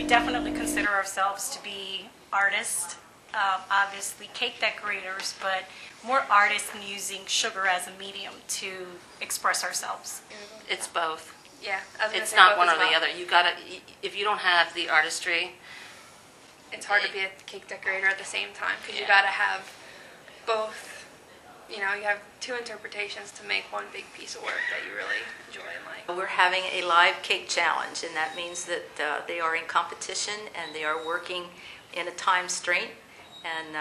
definitely consider ourselves to be artists, obviously cake decorators, but more artists in using sugar as a medium to express ourselves. It's both. Yeah, It's not one or the other. You gotta, if you don't have the artistry, it's hard to be a cake decorator at the same time because you gotta have both. You know, you have two interpretations to make one big piece of work that you really enjoy and like. We're having a live cake challenge, and that means that they are in competition and they are working in a time constraint, and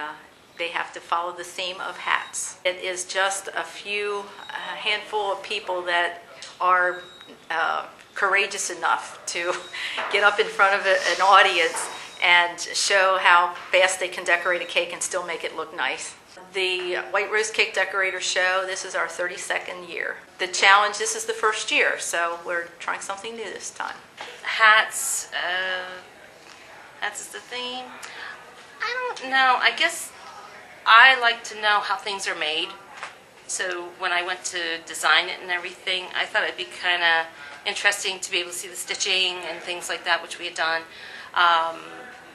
they have to follow the theme of hats. It is just a handful of people that are courageous enough to get up in front of an audience and show how fast they can decorate a cake and still make it look nice. The White Rose Cake Decorators show, this is our 32nd year. The challenge, this is the first year, so we're trying something new this time. hats is the theme. I don't know. I guess I like to know how things are made. So when I went to design it and everything, I thought it'd be kind of interesting to be able to see the stitching and things like that, which we had done.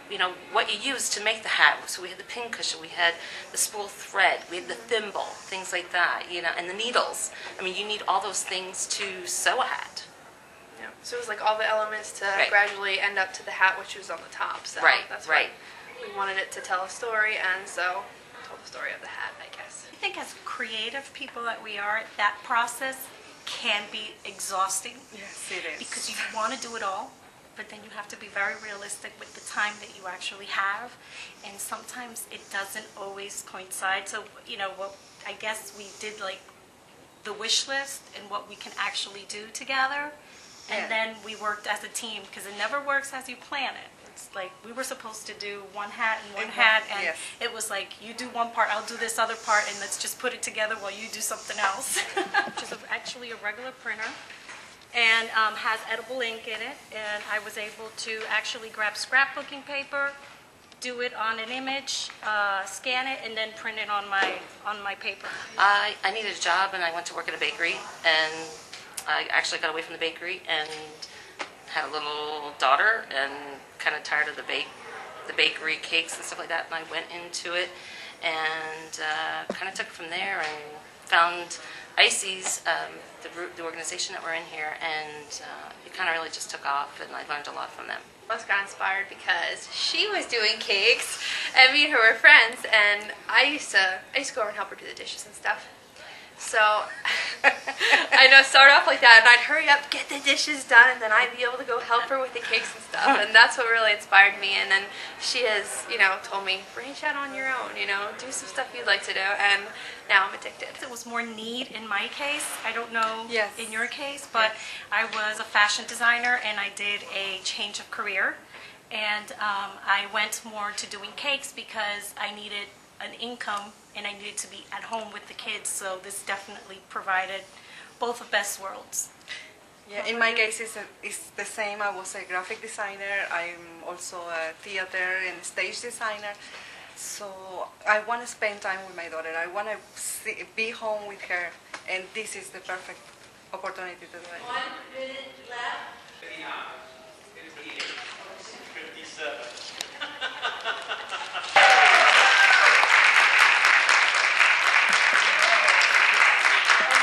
You know, what you use to make the hat. So we had the pin cushion, we had the spool thread, we had the thimble, things like that, you know, and the needles. I mean, you need all those things to sew a hat. Yeah. So it was like all the elements to gradually end up to the hat, which was on the top. So that's why we wanted it to tell a story, and so told the story of the hat, I guess. I think as creative people that we are, that process can be exhausting. Yes, it is. Because you want to do it all, but then you have to be very realistic with the time that you actually have, and sometimes it doesn't always coincide. So, you know, what I guess we did, like the wish list and what we can actually do together, and then we worked as a team, because it never works as you plan it. It's like we were supposed to do one hat and one hat, and it was like, you do one part, I'll do this other part, and let's just put it together while you do something else. Which is actually a regular printer, and has edible ink in it, and I was able to actually grab scrapbooking paper, do it on an image, scan it, and then print it on my paper. I needed a job, and I went to work at a bakery, and I actually got away from the bakery and had a little daughter and kind of tired of the bakery cakes and stuff like that, and I went into it and kind of took it from there and found Icy's, the organization that we're in here, and it kind of really just took off, and I learned a lot from them. I was got inspired because she was doing cakes, and me and her were friends, and I used to go over and help her do the dishes and stuff. So I know, start off like that, and I'd hurry up, get the dishes done, and then I'd be able to go help her with the cakes and stuff, and that's what really inspired me. And then she has, you know, told me, branch out on your own, you know, do some stuff you'd like to do, and now I'm addicted. It was more need in my case. I don't know in your case, but I was a fashion designer, and I did a change of career, and I went more to doing cakes because I needed an income, and I needed to be at home with the kids, so this definitely provided both of best worlds. Yeah, in my case it's the same. I was a graphic designer, I'm also a theater and stage designer, so I want to spend time with my daughter, I want to be home with her, and this is the perfect opportunity to do it. 1 minute left. 57.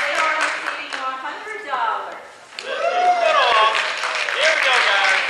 They are receiving $100. Here we go, guys.